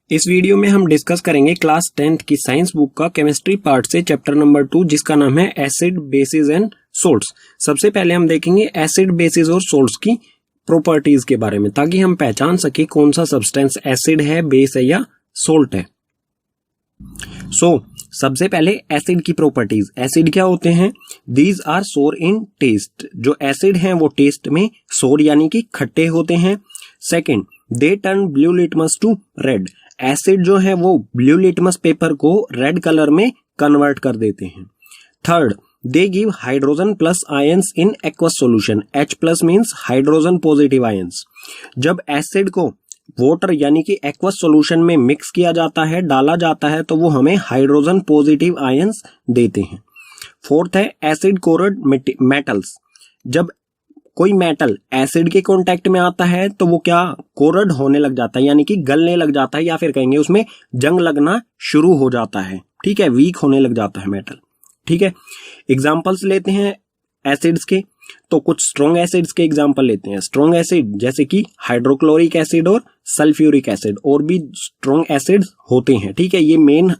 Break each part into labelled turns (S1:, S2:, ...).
S1: इस वीडियो में हम डिस्कस करेंगे क्लास 10th की साइंस बुक का केमिस्ट्री पार्ट से चैप्टर नंबर 2 जिसका नाम है एसिड बेसिस एंड सोल्ट्स। सबसे पहले हम देखेंगे एसिड बेसिस और सोल्ट्स की प्रॉपर्टीज के बारे में ताकि हम पहचान सके कौन सा सब्सटेंस एसिड है, बेस है या सोल्ट है। सबसे पहले एसिड की प्रॉपर्टीज। एसिड क्या होते हैं? दीज आर सोर इन टेस्ट। जो एसिड हैं वो टेस्ट में सोर यानी कि खट्टे होते हैं। Second, they turn blue litmus to red. Acid जो है वो ब्लू लिटमस पेपर को रेड कलर में कन्वर्ट कर देते हैं। Third, they give hydrogen plus ions in aqueous solution. H plus means hydrogen positive ions. जब एसिड को वाटर यानी कि एक्वस सॉल्यूशन में मिक्स किया जाता है, डाला जाता है, तो वो हमें हाइड्रोजन पॉजिटिव आयंस देते हैं। फोर्थ है एसिड कोरड मेटल्स। जब कोई मेटल एसिड के कांटेक्ट में आता है तो वो क्या कोरड होने लग जाता है यानी कि गलने लग जाता है, या फिर कहेंगे उसमें जंग लगना शुरू हो जाता है। ठीक है, वीक होने लग जाता है मेटल। ठीक है, एग्जांपल्स लेते हैं एसिड्स के। तो कुछ स्ट्रॉन्ग एसिड्स के एग्जांपल लेते हैं। स्ट्रॉन्ग एसिड जैसे कि हाइड्रोक्लोरिक एसिड और सल्फ्यूरिक एसिड, और भी स्ट्रॉन्ग एसिड्स होते हैं। ठीक है, ये मेन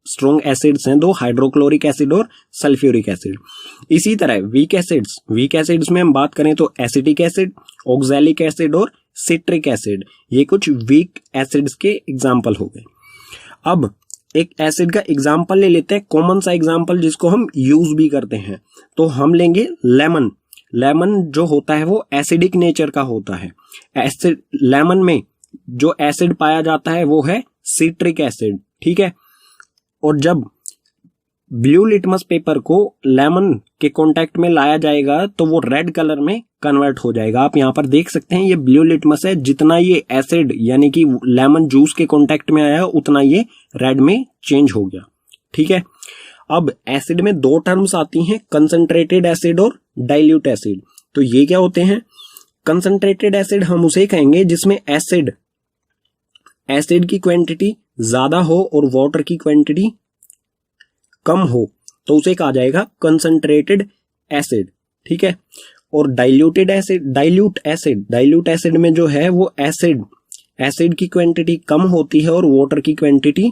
S1: स्ट्रॉन्ग एसिड्स हैं दो, हाइड्रोक्लोरिक एसिड और सल्फ्यूरिक एसिड। इसी तरह वीक एसिड्स में हम बात करें तो एसिटिक एसिड, ऑक्सैलिक एसिड और सिट्रिक एसिड, ये कुछ वीक एसिड्स के एग्जांपल हो गए। अब एक एसिड का एग्जांपल ले लेते हैं, कॉमन सा एग्जांपल जिसको हम यूज भी करते हैं। तो हम लेंगे लेमन। लेमन जो होता है वो एसिडिक नेचर का होता है। एसिड लेमन में जो एसिड पाया जाता है वो है सिट्रिक एसिड। ठीक है, और जब ब्लू लिटमस पेपर को लेमन के कांटेक्ट में लाया जाएगा तो वो रेड कलर में कन्वर्ट हो जाएगा। आप यहाँ पर देख सकते हैं ये ब्लू लिटमस है, जितना ये एसिड यानी कि लेमन जूस के कांटेक्ट में आया उतना ये रेड में चेंज हो गया। ठीक है, अब एसिड में दो टर्म्स आती हैं, कंसंट्रेटेड एसिड और डाइल्यूट एसिड। तो ये क्या होते हैं? कंसंट्रेटेड एसिड हम उसे कहेंगे जिसमें एसिड की क्वांटिटी ज्यादा हो और वाटर की क्वांटिटी कम हो, तो उसे कहा जाएगा कंसंट्रेटेड एसिड। ठीक है, और डाइल्यूट एसिड में जो है वो एसिड की क्वांटिटी कम होती है और वाटर की क्वांटिटी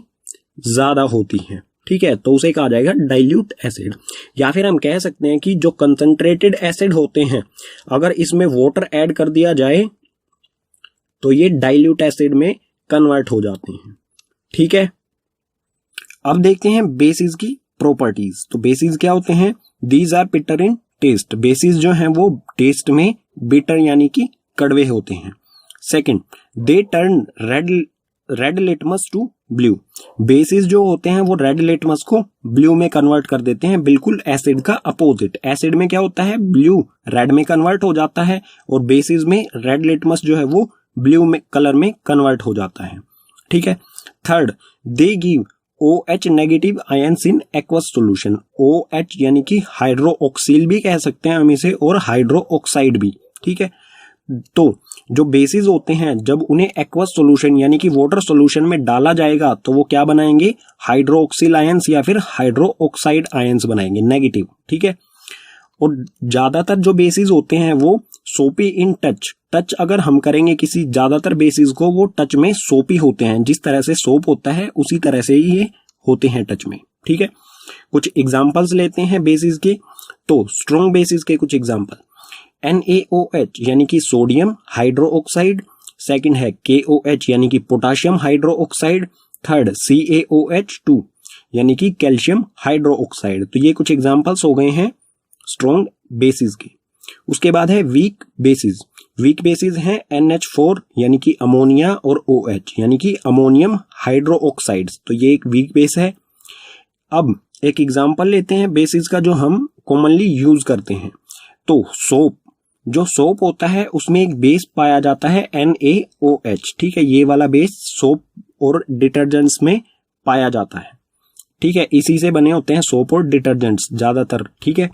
S1: ज्यादा होती है। ठीक है, तो उसे कहा जाएगा डाइल्यूट एसिड। या फिर हम कह सकते हैं कि जो कंसंट्रेटेड एसिड होते हैं अगर इसमें वाटर ऐड कर दिया जाए तो ये डाइल्यूट एसिड में कन्वर्ट हो जाते हैं। ठीक है, अब देखते हैं बेसिस की प्रॉपर्टीज। तो बेसिस क्या होते हैं? These are bitter in taste. Bases जो हैं वो टेस्ट में बिटर यानी कि कड़वे होते हैं। Second, they turn red litmus to blue. Bases जो होते हैं वो रेड लिटमस को ब्लू में कन्वर्ट कर देते हैं, बिल्कुल एसिड का अपोजिट। एसिड में क्या होता है? ब्लू रेड में कन्वर्ट हो जाता है, और बेसिस में रेड लिटमस जो है वो ब्लू में कलर में कन्वर्ट हो जाता है। ठीक है, third, they give OH negative ions in aqueous solution. OH यानी कि हाइड्रोक्सिल भी कह सकते हैं हम इसे, और हाइड्रो ऑक्साइड भी। ठीक है, तो जो बेसिस होते हैं जब उन्हें एक्वस सॉल्यूशन यानी कि वाटर सॉल्यूशन में डाला जाएगा तो वो क्या बनाएंगे? हाइड्रोक्सिल आयंस या फिर हाइड्रो ऑक्साइड आयंस बनाएंगे, नेगेटिव। ठीक है, और ज्यादातर जो बेसिस होते हैं वो सोपी इन टच अगर हम करेंगे किसी ज्यादातर बेसिस को, वो टच में सोपी होते हैं। जिस तरह से सोप होता है उसी तरह से ही ये होते हैं टच में। ठीक है, कुछ एग्जांपल्स लेते हैं बेसिस के। तो स्ट्रॉन्ग बेसिस के कुछ एग्जांपल, NaOH यानी कि सोडियम हाइड्रो ऑक्साइड। सेकंड है KOH यानी कि potassium hydro oxide. Third CaOH2 यानी कि कैल्शियम हाइड्रो ऑक्साइड। तो ये कुछ एग्जांपल्स हो गए हैं स्ट्रॉन्ग बेसिस के। उसके बाद है वीक बेसिस। वीक बेसिस हैं NH4 यानी कि अमोनिया, और OH यानी कि अमोनियम हाइड्रो ऑक्साइड्स। तो ये एक वीक बेस है। अब एक एग्जांपल लेते हैं बेसिस का जो हम कॉमनली यूज करते हैं। तो सोप होता है उसमें एक बेस पाया जाता है NaOH। ठीक है, ये वाला बेस सोप और डिटर्जेंट्स में पाया जाता है। ठीक है, इसी से बने होते हैं सोप और डिटर्जेंट्स ज्यादातर। ठीक है,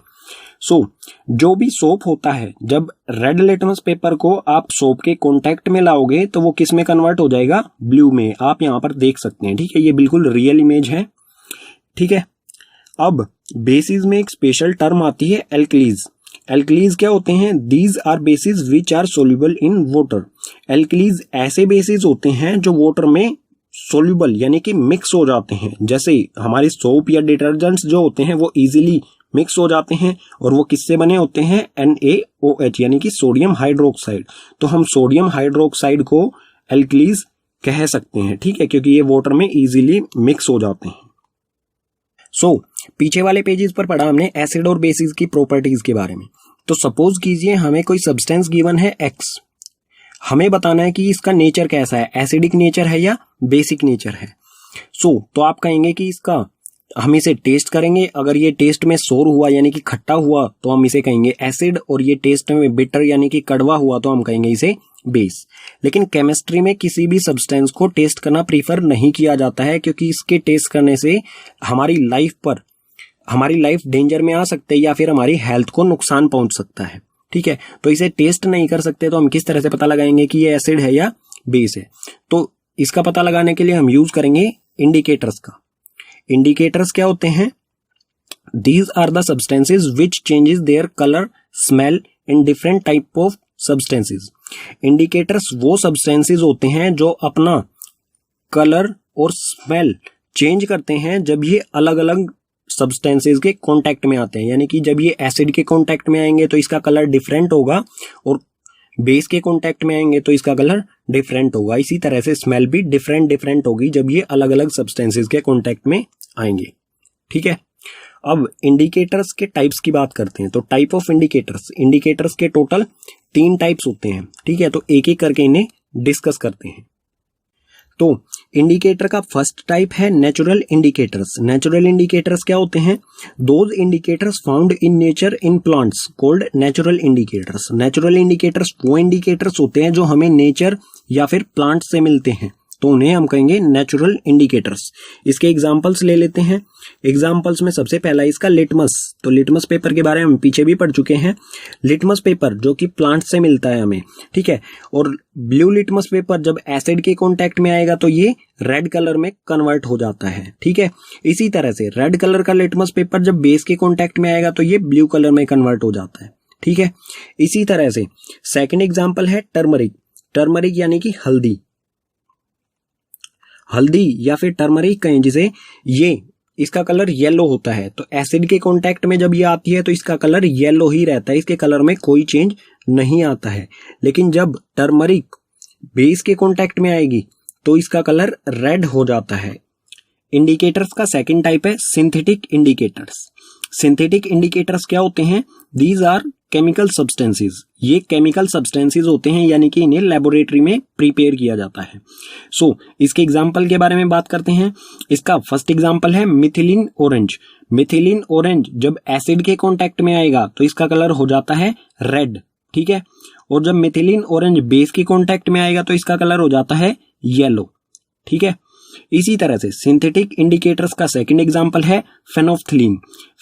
S1: जो भी सोप होता है जब रेड लिटमस पेपर को आप सोप के कांटेक्ट में लाओगे तो वो किस में कन्वर्ट हो जाएगा? ब्लू में। आप यहां पर देख सकते हैं। ठीक है, ये बिल्कुल रियल इमेज है। ठीक है, अब बेसिस में एक स्पेशल टर्म आती है एल्कलीज। एल्कलीज क्या होते हैं? These are bases which are soluble in water. Alkalis ऐसे बेसिस होते हैं जो वाटर में सोल्यूबल यानी कि मिक्स हो जाते हैं। जैसे हमारे सोप या डिटर्जेंट्स जो होते हैं वो इजीली मिक्स हो जाते हैं, और वो किससे बने होते हैं, NaOH यानी कि सोडियम हाइड्रोक्साइड। तो हम सोडियम हाइड्रोक्साइड को एल्कलीज कह सकते हैं, ठीक है, क्योंकि ये वाटर में इजीली मिक्स हो जाते हैं। सो पीछे वाले पेजेस पर पढ़ा हमने एसिड और बेसिस की प्रॉपर्टीज के बारे में। तो सपोज कीजिए हमें कोई सब्सटेंस गिवन है X, हमें बताना है कि इसका नेचर कैसा है, एसिडिक नेचर है या बेसिक नेचर है। तो आप कहेंगे कि इसका हम इसे टेस्ट करेंगे, अगर ये टेस्ट में सोर हुआ यानी कि खट्टा हुआ तो हम इसे कहेंगे एसिड, और ये टेस्ट में बिटर यानी कि कड़वा हुआ तो हम कहेंगे इसे बेस। लेकिन केमिस्ट्री में किसी भी सब्सटेंस को टेस्ट करना प्रीफर नहीं किया जाता है, क्योंकि इसके टेस्ट करने से हमारी लाइफ डेंजर में आ सकते है या फिर हमारी हेल्थ को नुकसान पहुंच सकता है, ठीक है। तो इसे टेस्ट नहीं कर सकते, तो हम किस तरह से पता लगाएंगे कि ये एसिड है या बेस है। तो इसका पता लगाने के लिए हम यूज करेंगे इंडिकेटर्स का। इंडिकेटर्स क्या होते हैं, these are the substances which changes their colour, smell in different type of substances. Indicators वो सब्सटेंसेज होते हैं जो अपना कलर और स्मेल चेंज करते हैं जब ये अलग अलग सब्सटेंसेज के कांटेक्ट में आते हैं। यानी कि जब ये एसिड के कांटेक्ट में आएंगे तो इसका कलर डिफरेंट होगा, और बेस के कांटेक्ट में आएंगे तो इसका कलर डिफरेंट होगा। इसी तरह से स्मेल भी डिफरेंट होगी जब ये अलग अलग सब्सटेंसेज के कांटेक्ट में आएंगे, ठीक है। अब इंडिकेटर्स के टाइप्स की बात करते हैं। तो टाइप ऑफ इंडिकेटर्स के टोटल 3 टाइप्स होते हैं, ठीक है। तो एक एक करके इन्हें डिस्कस करते हैं। तो इंडिकेटर का फर्स्ट टाइप है नेचुरल इंडिकेटर्स। नेचुरल इंडिकेटर्स क्या होते हैं, those indicators found in nature in plants called natural indicators. Natural indicators वो इंडिकेटर्स होते हैं जो हमें नेचर या फिर प्लांट से मिलते हैं, तो उन्हें हम कहेंगे नेचुरल इंडिकेटर्स। इसके एग्जांपल्स ले लेते हैं। एग्जांपल्स में सबसे पहला इसका लिटमस। तो लिटमस पेपर के बारे में हम पीछे भी पढ़ चुके हैं। लिटमस पेपर जो कि प्लांट से मिलता है हमें, ठीक है। और ब्लू लिटमस पेपर जब एसिड के कांटेक्ट में आएगा तो ये रेड कलर में कन्वर्ट हो जाता है, ठीक है। इसी तरह से रेड कलर का लिटमस पेपर जब बेस के कांटेक्ट में आएगा तो ये ब्लू कलर में कन्वर्ट हो जाता है, ठीक है। इसी तरह से सेकेंड एग्जाम्पल है टर्मरिक। टर्मरिक यानी कि हल्दी या फिर टर्मरिक कहें जिसे, ये इसका कलर येलो होता है। तो एसिड के कांटेक्ट में जब ये आती है तो इसका कलर येलो ही रहता है, इसके कलर में कोई चेंज नहीं आता है। लेकिन जब टर्मरिक बेस के कांटेक्ट में आएगी तो इसका कलर रेड हो जाता है। इंडिकेटर्स का सेकंड टाइप है सिंथेटिक इंडिकेटर्स। सिंथेटिक इंडिकेटर्स क्या होते हैं, दीज आर केमिकल सब्सटेंसेस। ये केमिकल सब्सटेंसेस होते हैं, यानी कि इन्हें लेबोरेटरी में प्रिपेयर किया जाता है। इसके एग्जाम्पल के बारे में बात करते हैं। इसका फर्स्ट एग्जाम्पल है मिथिलीन ऑरेंज। मिथिलीन ऑरेंज जब एसिड के कांटेक्ट में आएगा तो इसका कलर हो जाता है रेड, ठीक है। और जब मिथिलीन ऑरेंज बेस के कांटेक्ट में आएगा तो इसका कलर हो जाता है येलो, ठीक है। इसी तरह से सिंथेटिक इंडिकेटर्स का सेकंड एग्जांपल है फेनोफ्थलीन।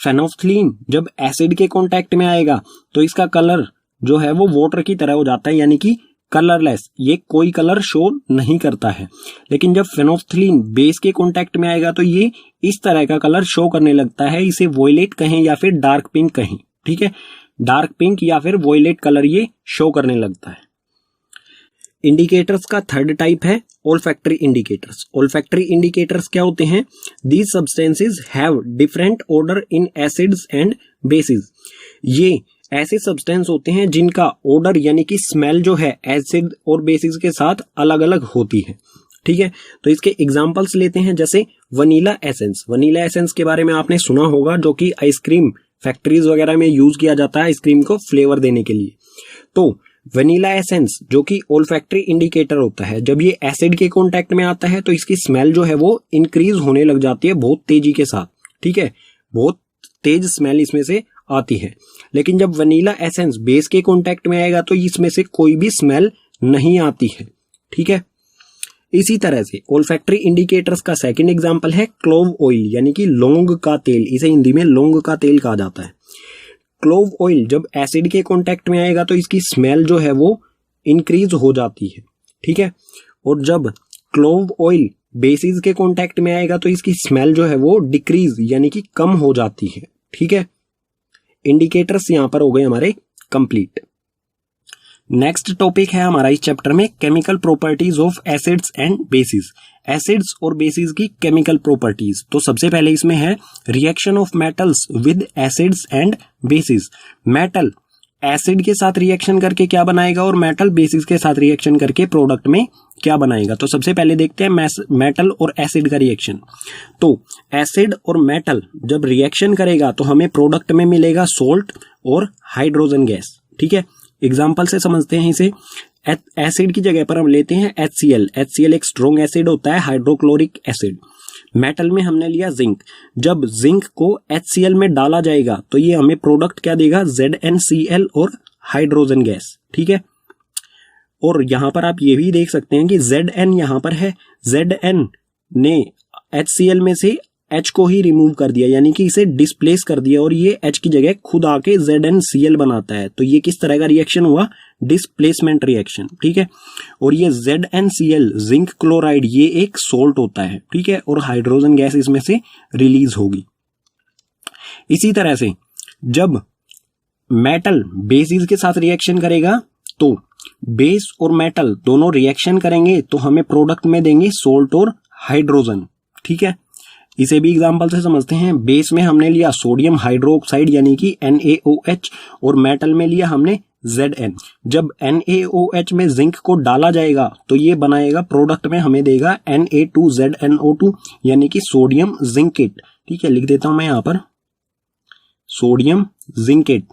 S1: फेनोफ्थलीन जब एसिड के कांटेक्ट में आएगा तो इसका कलर जो है वो वाटर की तरह हो जाता है, यानी कि कलरलेस, ये कोई कलर शो नहीं करता है। लेकिन जब फेनोफ्थलीन बेस के कांटेक्ट में आएगा तो ये इस तरह का कलर शो करने लगता है। इसे वॉयलेट कहें या फिर डार्क पिंक कहें, ठीक है। डार्क पिंक या फिर वॉयलेट कलर ये शो करने लगता है। इंडिकेटर्स का थर्ड टाइप है ओल्फैक्टरी इंडिकेटर्स। ओल्फैक्टरी इंडिकेटर्स क्या होते हैं, these substances have different order in acids and bases. ये ऐसे सब्सटेंस होते हैं जिनका ऑर्डर यानी कि स्मेल जो है एसिड और बेसिस के साथ अलग अलग होती है, ठीक है। तो इसके एग्जांपल्स लेते हैं, जैसे वनीला एसेंस। वनीला एसेंस के बारे में आपने सुना होगा, जो कि आइसक्रीम फैक्ट्रीज वगैरह में यूज किया जाता है आइसक्रीम को फ्लेवर देने के लिए। तो वनीला एसेंस जो कि ओल्फैक्टरी इंडिकेटर होता है, जब ये एसिड के कांटेक्ट में आता है तो इसकी स्मेल जो है वो इंक्रीज होने लग जाती है बहुत तेजी के साथ, ठीक है। बहुत तेज स्मेल इसमें से आती है। लेकिन जब वनीला एसेंस बेस के कांटेक्ट में आएगा तो इसमें से कोई भी स्मेल नहीं आती है, ठीक है। इसी तरह से ओल्फैक्टरी इंडिकेटर्स का सेकंड एग्जांपल है क्लोव ऑयल, यानी कि लौंग का तेल। इसे हिंदी में लौंग का तेल कहा जाता है। क्लोव ऑयल जब एसिड के कांटेक्ट में आएगा तो इसकी स्मेल जो है वो इंक्रीज हो जाती है, ठीक है। और जब क्लोव ऑयल बेसिस के कांटेक्ट में आएगा तो इसकी स्मेल जो है वो डिक्रीज यानी कि कम हो जाती है, ठीक है। इंडिकेटर्स यहां पर हो गए हमारे कंप्लीट। नेक्स्ट टॉपिक है हमारा इस चैप्टर में chemical properties of acids and bases. Acids और बेसिस की केमिकल प्रॉपर्टीज। तो सबसे पहले इसमें है reaction of metals with acids and bases. Metal acid के साथ रिएक्शन करके क्या बनाएगा और मेटल बेसिस के साथ रिएक्शन करके प्रोडक्ट में क्या बनाएगा। तो सबसे पहले देखते हैं मेटल और एसिड का रिएक्शन। तो एसिड और मेटल जब रिएक्शन करेगा तो हमें प्रोडक्ट में मिलेगा सोल्ट और हाइड्रोजन गैस। ठीक है, एग्जाम्पल से समझते हैं इसे। एसिड की जगह पर हम लेते हैं HCl। HCl एक स्ट्रॉन्ग एसिड होता है, हाइड्रोक्लोरिक एसिड। मेटल में हमने लिया जिंक। जब जिंक को HCl में डाला जाएगा तो ये हमें प्रोडक्ट क्या देगा, ZnCl और हाइड्रोजन गैस। ठीक है, और यहां पर आप ये भी देख सकते हैं कि Zn यहां पर है, Zn ने HCl में से H को ही रिमूव कर दिया, यानी कि इसे डिस्प्लेस कर दिया और ये H की जगह खुद आके ZnCl बनाता है। तो ये किस तरह का रिएक्शन हुआ, डिस्प्लेसमेंट रिएक्शन। ठीक है, और ये ZnCl जिंक क्लोराइड ये एक सोल्ट होता है। ठीक है, और हाइड्रोजन गैस इसमें से रिलीज होगी। इसी तरह से जब मेटल बेसिस के साथ रिएक्शन करेगा तो बेस और मेटल दोनों रिएक्शन करेंगे तो हमें प्रोडक्ट में देंगे सोल्ट और हाइड्रोजन। ठीक है, इसे भी एग्जांपल से समझते हैं। बेस में हमने लिया सोडियम हाइड्रोक्साइड यानी कि NaOH और मेटल में लिया हमने Zn। जब NaOH में जिंक को डाला जाएगा तो ये बनाएगा प्रोडक्ट में हमें देगा Na2ZnO2 यानी कि सोडियम जिंकेट। ठीक है, लिख देता हूं मैं यहां पर सोडियम जिंकेट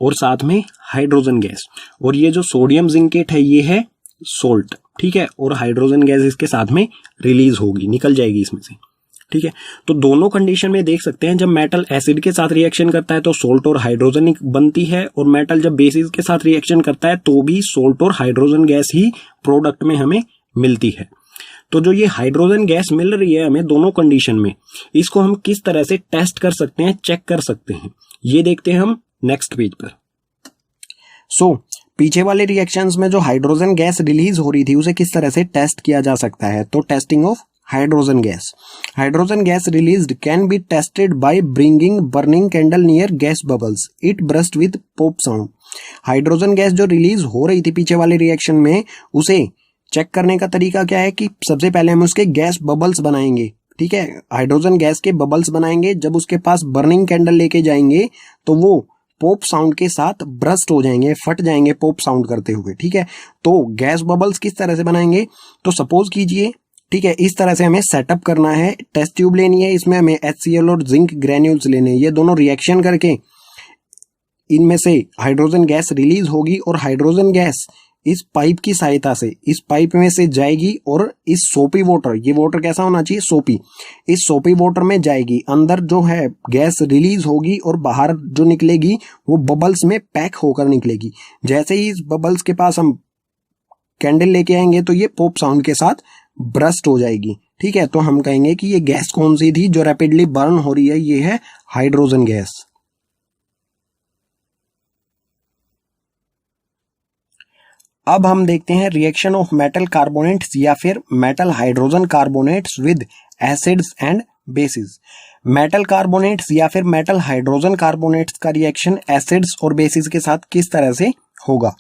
S1: और साथ में हाइड्रोजन गैस। और ये जो सोडियम जिंकेट है ये है सोल्ट। ठीक है, और हाइड्रोजन गैस इसके साथ में रिलीज होगी, निकल जाएगी इसमें से। ठीक है, तो दोनों कंडीशन में देख सकते हैं जब मेटल एसिड के साथ रिएक्शन करता है तो सोल्ट और हाइड्रोजन बनती है, और मेटल जब बेसिस के साथ रिएक्शन करता है तो भी सोल्ट और हाइड्रोजन गैस ही प्रोडक्ट में हमें मिलती है। तो जो ये हाइड्रोजन गैस मिल रही है हमें दोनों कंडीशन में, इसको हम किस तरह से टेस्ट कर सकते हैं, चेक कर सकते हैं, ये देखते हैं हम नेक्स्ट पेज पर। पीछे वाले रिएक्शंस में जो हाइड्रोजन गैस रिलीज हो रही थी उसे किस तरह से टेस्ट किया जा सकता है। तो testing of hydrogen gas. Hydrogen gas released can be tested by bringing burning candle near gas bubbles, it burst with pop sound. Hydrogen gas जो रिलीज हो रही थी पीछे वाले रिएक्शन में, उसे चेक करने का तरीका क्या है कि सबसे पहले हम उसके गैस बबल्स बनाएंगे। ठीक है, हाइड्रोजन गैस के बबल्स बनाएंगे, जब उसके पास बर्निंग कैंडल लेके जाएंगे तो वो पॉप साउंड के साथ ब्रस्ट हो जाएंगे, फट जाएंगे पॉप साउंड करते हुए। ठीक है, तो गैस बबल्स किस तरह से बनाएंगे, तो सपोज कीजिए, ठीक है, इस तरह से हमें सेटअप करना है। टेस्ट ट्यूब लेनी है, इसमें हमें HCl और जिंक ग्रेन्यूल्स लेने हैं। ये दोनों रिएक्शन करके इनमें से हाइड्रोजन गैस रिलीज होगी और हाइड्रोजन गैस इस पाइप की सहायता से इस पाइप में से जाएगी और इस सोपी वाटर, ये वाटर कैसा होना चाहिए, सोपी, इस सोपी वाटर में जाएगी। अंदर जो है गैस रिलीज होगी और बाहर जो निकलेगी वो बबल्स में पैक होकर निकलेगी। जैसे ही इस बबल्स के पास हम कैंडल लेके आएंगे तो ये पॉप साउंड के साथ ब्रस्ट हो जाएगी। ठीक है, तो हम कहेंगे कि ये गैस कौन सी थी जो रैपिडली बर्न हो रही है, ये है हाइड्रोजन गैस। अब हम देखते हैं रिएक्शन ऑफ मेटल कार्बोनेट्स या फिर metal hydrogen carbonates with acids and bases. Metal carbonates या फिर मेटल हाइड्रोजन कार्बोनेट्स का रिएक्शन एसिड्स और बेसिस के साथ किस तरह से होगा।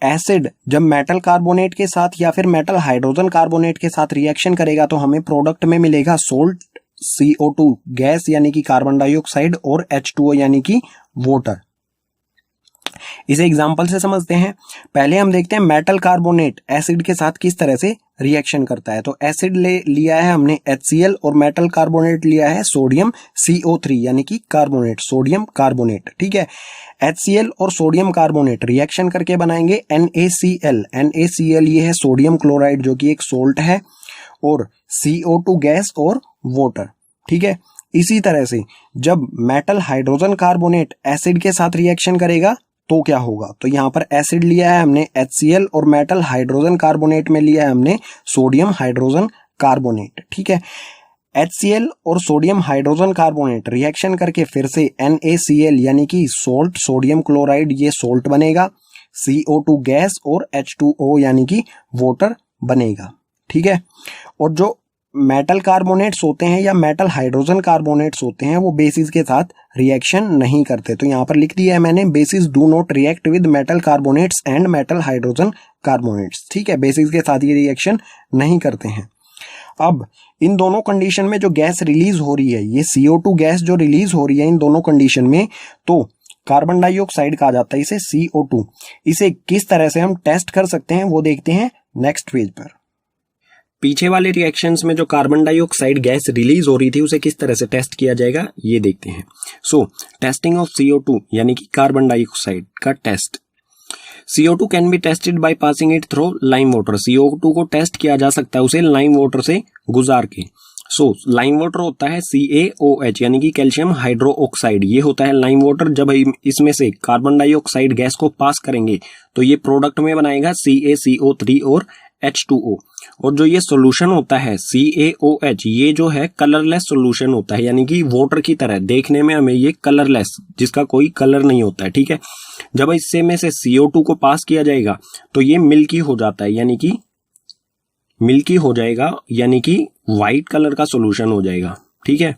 S1: एसिड जब मेटल कार्बोनेट के साथ या फिर मेटल हाइड्रोजन कार्बोनेट के साथ रिएक्शन करेगा तो हमें प्रोडक्ट में मिलेगा सोल्ट, CO2 गैस यानी कि कार्बन डाइऑक्साइड और H2O यानी कि वाटर। इसे एग्जांपल से समझते हैं। पहले हम देखते हैं मेटल कार्बोनेट एसिड के साथ किस तरह से रिएक्शन करता है। तो एसिड लिया है हमने HCl और मेटल कार्बोनेट लिया है सोडियम CO3 यानी कि कार्बोनेट, सोडियम कार्बोनेट। ठीक है, HCl और सोडियम कार्बोनेट रिएक्शन करके बनाएंगे NaCl। NaCl ये है सोडियम क्लोराइड जो कि एक सोल्ट है, और CO2 गैस और वाटर। ठीक है, इसी तरह से जब मेटल हाइड्रोजन कार्बोनेट एसिड के साथ रिएक्शन करेगा तो क्या होगा। तो यहाँ पर एसिड लिया है हमने HCl और मेटल हाइड्रोजन कार्बोनेट में लिया है हमने सोडियम हाइड्रोजन कार्बोनेट। ठीक है, HCl और सोडियम हाइड्रोजन कार्बोनेट रिएक्शन करके फिर से NaCl यानी कि सोल्ट, सोडियम क्लोराइड ये सोल्ट बनेगा, CO2 गैस और H2O यानी कि वाटर बनेगा। ठीक है, और जो मेटल कार्बोनेट्स होते हैं या मेटल हाइड्रोजन कार्बोनेट्स होते हैं वो बेसिस के साथ रिएक्शन नहीं करते। तो यहाँ पर लिख दिया है मैंने, basis do not react with metal carbonates and metal hydrogen carbonates. ठीक है, बेसिस के साथ ये रिएक्शन नहीं करते हैं। अब इन दोनों कंडीशन में जो गैस रिलीज हो रही है, ये CO2 गैस जो रिलीज हो रही है इन दोनों कंडीशन में, तो कार्बन डाइऑक्साइड कहा जाता है इसे CO2। इसे किस तरह से हम टेस्ट कर सकते हैं वो देखते हैं नेक्स्ट पेज पर। पीछे वाले रिएक्शंस में जो कार्बन डाइऑक्साइड गैस रिलीज हो रही थी उसे किस तरह से टेस्ट किया जाएगा ये देखते हैं। सो टेस्टिंग ऑफ CO2 यानी कि कार्बन डाइऑक्साइड का test. CO2 can be tested by passing it through lime water. CO2 को टेस्ट किया जा सकता है उसे लाइम वाटर से गुजार के। सो लाइम वाटर होता है CaOH यानी कि कैल्शियम हाइड्रोक्साइड, ये होता है लाइम वाटर। जब इसमें से कार्बन डाइऑक्साइड गैस को पास करेंगे तो ये प्रोडक्ट में बनाएगा CaCO3 और H2O। और जो ये सोल्यूशन होता है CaOH, ये जो है कलरलेस सोल्यूशन होता है, यानी कि वाटर की तरह देखने में हमें ये कलरलेस, जिसका कोई कलर नहीं होता है। ठीक है, जब इससे में से CO2 को पास किया जाएगा तो ये मिल्की हो जाता है, यानी कि मिल्की हो जाएगा, यानी कि व्हाइट कलर का सोल्यूशन हो जाएगा। ठीक है,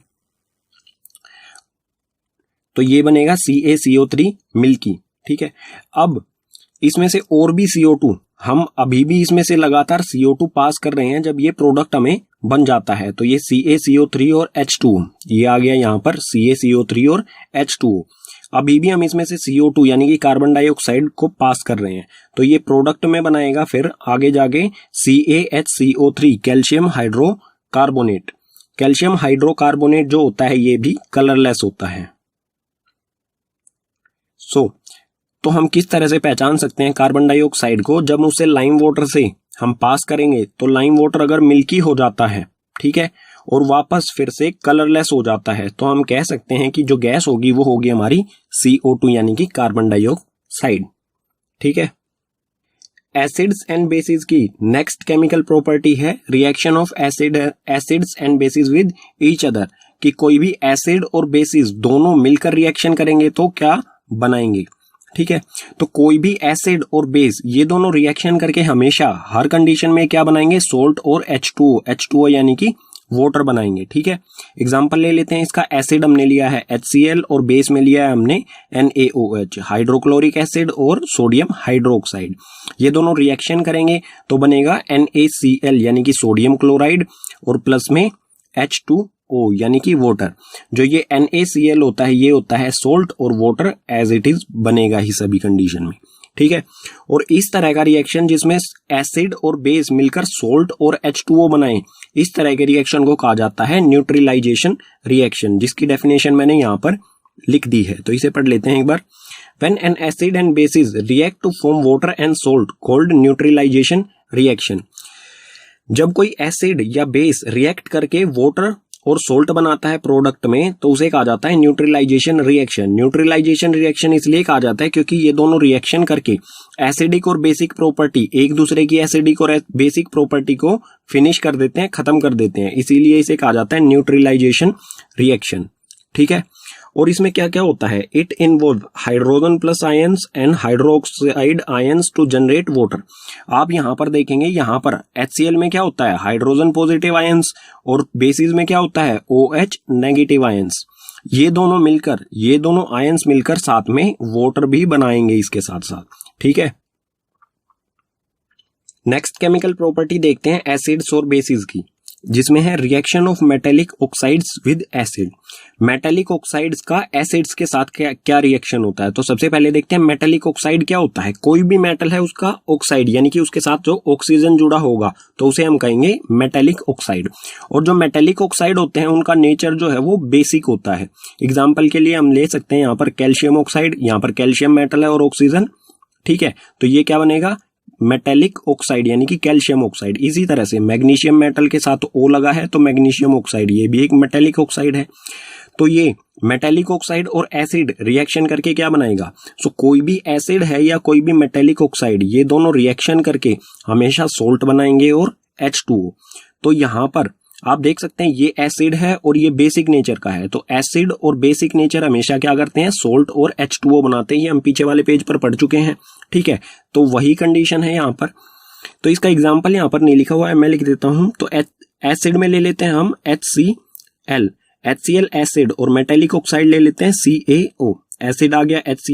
S1: तो ये बनेगा CaCO3 मिल्की। ठीक है, अब इसमें से और भी CO2, हम अभी भी इसमें से लगातार CO2 पास कर रहे हैं। जब ये प्रोडक्ट हमें बन जाता है तो ये CaCO3 और H2O, ये आ गया यहाँ पर CaCO3 और H2O। अभी भी हम इसमें से CO2 यानी कि कार्बन डाइऑक्साइड को पास कर रहे हैं, तो ये प्रोडक्ट में बनाएगा फिर आगे जाके CaHCO3 calcium hydrocarbonate. Calcium hydrocarbonate जो होता है ये भी कलरलेस होता है। तो हम किस तरह से पहचान सकते हैं कार्बन डाइऑक्साइड को? जब उसे लाइम वाटर से हम पास करेंगे तो लाइम वाटर अगर मिल्की हो जाता है, ठीक है, और वापस फिर से कलरलेस हो जाता है, तो हम कह सकते हैं कि जो गैस होगी वो होगी हमारी CO2 यानी कि कार्बन डाइऑक्साइड। ठीक है, एसिड्स एंड बेसिस की नेक्स्ट केमिकल प्रॉपर्टी है reaction of acids and bases with each other, कि कोई भी एसिड और बेसिस दोनों मिलकर रिएक्शन करेंगे तो क्या बनाएंगे। ठीक है, तो कोई भी एसिड और बेस ये दोनों रिएक्शन करके हमेशा हर कंडीशन में क्या बनाएंगे, सोल्ट और H2O यानी कि वाटर बनाएंगे। ठीक है, एग्जांपल ले लेते हैं इसका। एसिड हमने लिया है HCl और बेस में लिया है हमने NaOH, हाइड्रोक्लोरिक एसिड और सोडियम हाइड्रोक्साइड। ये दोनों रिएक्शन करेंगे तो बनेगा NaCl यानी कि सोडियम क्लोराइड और प्लस में H2O यानी कि वाटर। जो ये NaCl होता है ये होता है सोल्ट और वाटर एज इट इज बनेगा ही सभी कंडीशन में। ठीक है, और इस तरह का रिएक्शन जिसमें एसिड और बेस मिलकर सोल्ट और H2O बनाए, इस तरह के रिएक्शन को कहा जाता है न्यूट्रलाइजेशन रिएक्शन, जिसकी डेफिनेशन मैंने यहां पर लिख दी है, तो इसे पढ़ लेते हैं एक बार। When an acid and bases react to form water and salt called neutralization reaction। जब कोई एसिड या बेस रिएक्ट करके वाटर और सोल्ट बनाता है प्रोडक्ट में तो उसे कहा जाता है न्यूट्रलाइजेशन रिएक्शन। न्यूट्रलाइजेशन रिएक्शन इसलिए कहा जाता है क्योंकि ये दोनों रिएक्शन करके एसिडिक और बेसिक प्रॉपर्टी, एक दूसरे की एसिडिक और बेसिक प्रॉपर्टी को फिनिश कर देते हैं, खत्म कर देते हैं, इसीलिए इसे कहा जाता है न्यूट्रलाइजेशन रिएक्शन। ठीक है, और इसमें क्या क्या होता है, it involve hydrogen plus ions and hydroxide ions to generate water. आप यहां पर देखेंगे, यहां पर HCl में क्या होता है, हाइड्रोजन पॉजिटिव आयंस, और बेसिस में क्या होता है, OH नेगेटिव आयंस। ये दोनों मिलकर, ये दोनों आयंस मिलकर साथ में वाटर भी बनाएंगे इसके साथ साथ। ठीक है, नेक्स्ट केमिकल प्रॉपर्टी देखते हैं एसिड्स और बेसिस की, जिसमें है reaction of metallic oxides with acid. Metallic oxides का एसिड्स के साथ क्या रिएक्शन होता है, तो सबसे पहले देखते हैं मेटेलिक ऑक्साइड क्या होता है। कोई भी मेटल है उसका ऑक्साइड यानी कि उसके साथ जो ऑक्सीजन जुड़ा होगा तो उसे हम कहेंगे मेटेलिक ऑक्साइड। और जो मेटेलिक ऑक्साइड होते हैं उनका नेचर जो है वो बेसिक होता है। एग्जाम्पल के लिए हम ले सकते हैं यहाँ पर कैल्शियम ऑक्साइड, यहाँ पर कैल्शियम मेटल है और ऑक्सीजन। ठीक है, तो ये क्या बनेगा, मेटेलिक ऑक्साइड यानी कि कैल्शियम ऑक्साइड। इसी तरह से मैग्नीशियम मेटल के साथ O लगा है तो मैग्नीशियम ऑक्साइड, ये भी एक मेटेलिक ऑक्साइड है। तो ये मेटेलिक ऑक्साइड और एसिड रिएक्शन करके क्या बनाएगा, सो कोई भी एसिड है या कोई भी मेटेलिक ऑक्साइड, ये दोनों रिएक्शन करके हमेशा सोल्ट बनाएंगे और H2O। तो यहां पर आप देख सकते हैं ये एसिड है और ये बेसिक नेचर का है, तो एसिड और बेसिक नेचर हमेशा क्या करते हैं, सोल्ट और H2O बनाते हैं। ये हम पीछे वाले पेज पर पढ़ चुके हैं। ठीक है, तो वही कंडीशन है यहाँ पर। तो इसका एग्जाम्पल यहाँ पर नहीं लिखा हुआ है, मैं लिख देता हूं। तो एसिड में ले लेते हैं हम HCl एसिड, और मेटेलिक ऑक्साइड ले लेते हैं CaO। एसिड आ गया HCl